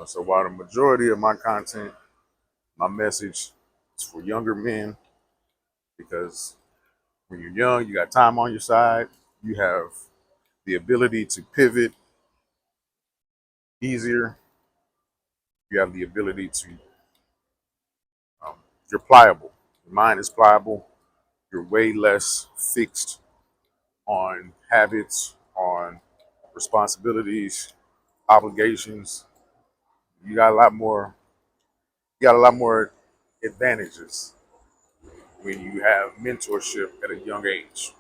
So while the majority of my content, my message is for younger men, because when you're young, you got time on your side. You have the ability to pivot easier. You have the ability to, um, you're pliable. Your mind is pliable. You're way less fixed on habits, on responsibilities, obligations. You got a lot more. You got a lot more advantages when you have mentorship at a young age.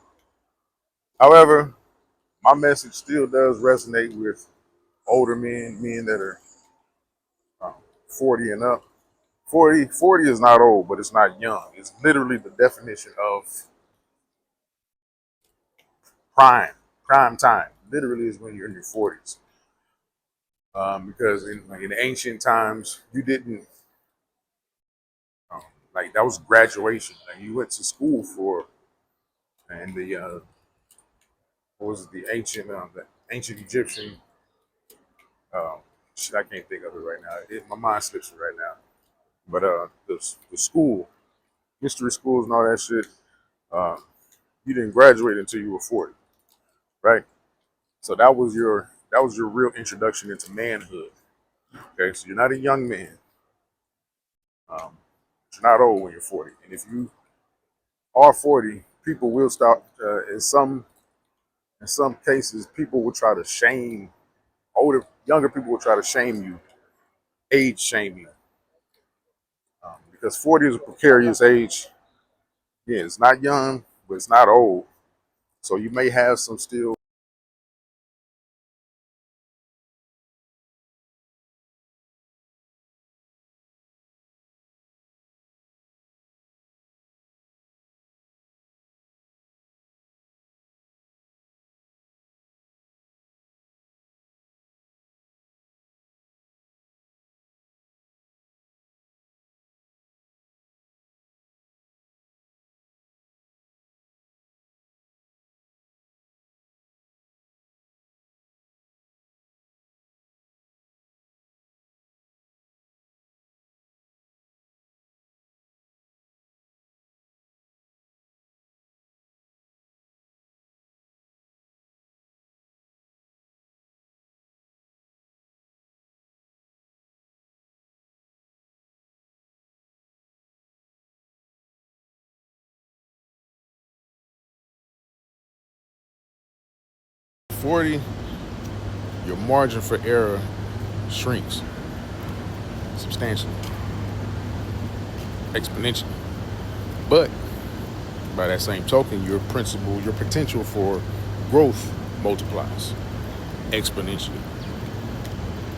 However, my message still does resonate with older men, men that are um, 40 and up. 40 is not old, but it's not young. It's literally the definition of prime, prime time. Literally is when you're in your 40s. Because in the ancient times, you didn't, um, like, that was graduation. Like, you went to school for, and what was it, the ancient Egyptian, um, shit, I can't think of it right now. My mind slips me right now. But the school, history schools and all that shit, uh, you didn't graduate until you were 40, right? So that was your real introduction into manhood. Okay, so you're not a young man, but you're not old when you're 40. And if you are 40, people will start. In some cases, people will try to shame younger people will try to shame you, age shame you, because 40 is a precarious age. Yeah, it's not young, but it's not old. So you may have some still. 40, your margin for error shrinks substantially, exponentially. But by that same token, your potential for growth multiplies exponentially.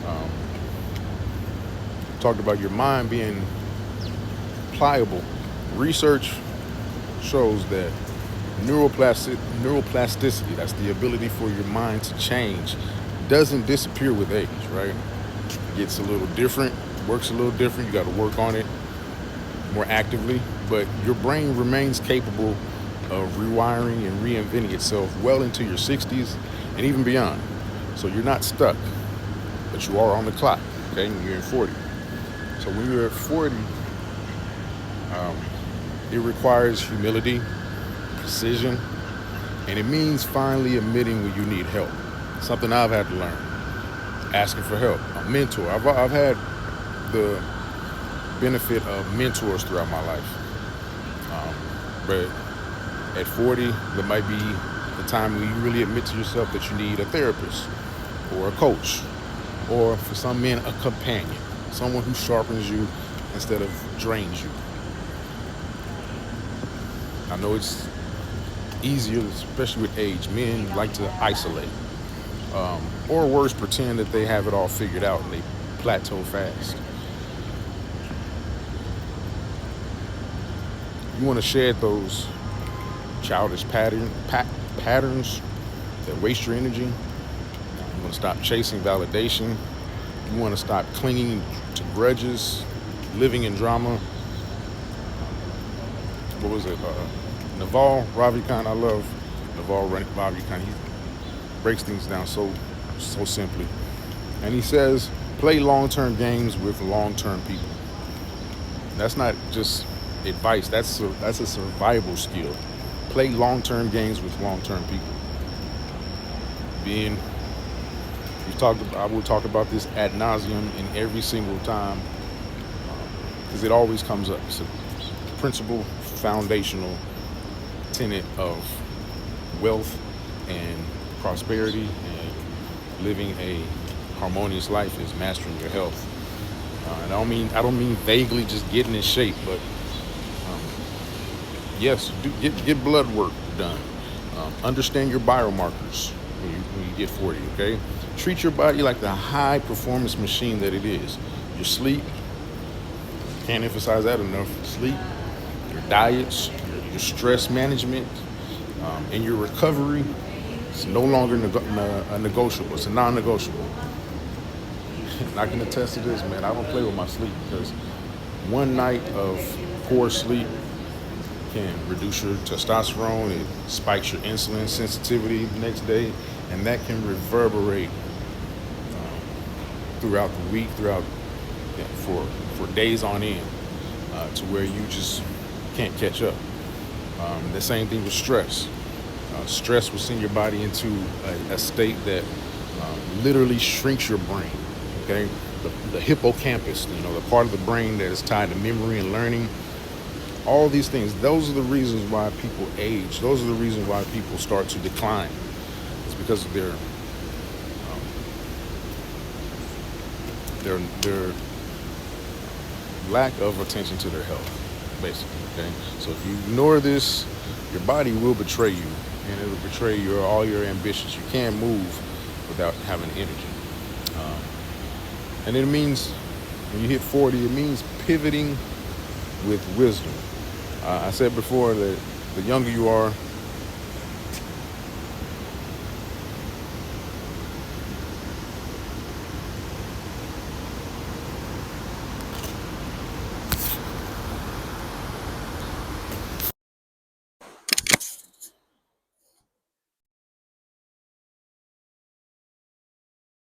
Um, Talked about your mind being pliable. Research shows that neuroplasticity, that's the ability for your mind to change, doesn't disappear with age, right? It gets a little different, works a little different. You got to work on it more actively, but your brain remains capable of rewiring and reinventing itself well into your 60s and even beyond. So you're not stuck, but you are on the clock, okay? When you're in 40. So when you're at 40, um, it requires humility, precision, and it means finally admitting when you need help. Something I've had to learn. Asking for help, a mentor. I've had the benefit of mentors throughout my life. Um, but at 40, there might be the time when you really admit to yourself that you need a therapist or a coach, or for some men, a companion, someone who sharpens you instead of drains you. I know it's easier, especially with age. Men like to isolate, or worse, pretend that they have it all figured out and they plateau fast. You want to shed those childish patterns that waste your energy. You want to stop chasing validation. You want to stop clinging to grudges, living in drama. What was it? Naval Ravikant. I love Naval Ravikant. He breaks things down so simply, and he says Play long-term games with long-term people. That's not just advice. That's a survival skill. Play long-term games with long-term people. Being I will talk about this ad nauseum in every single time because it always comes up. It's a principal, foundational tenet of wealth and prosperity and living a harmonious life is mastering your health. And I don't mean vaguely just getting in shape, but yes, get blood work done. Understand your biomarkers when you get 40. Okay, treat your body like the high performance machine that it is. Your sleep, can't emphasize that enough. Sleep, your diets, your stress management, and your recovery. It's no longer a negotiable. It's a non-negotiable. And I can attest to this, man. I don't play with my sleep because one night of poor sleep can reduce your testosterone. It spikes your insulin sensitivity the next day, and that can reverberate throughout the week, for days on end, to where you just can't catch up. The same thing with stress. Stress will send your body into a state that literally shrinks your brain. Okay, the hippocampus, the part of the brain that is tied to memory and learning. All these things, those are the reasons why people age. Those are the reasons why people start to decline. It's because of their lack of attention to their health, basically. Okay, so if you ignore this, your body will betray you, and it'll betray all your ambitions. You can't move without having energy. And it means when you hit 40, it means pivoting with wisdom. I said before that the younger you are,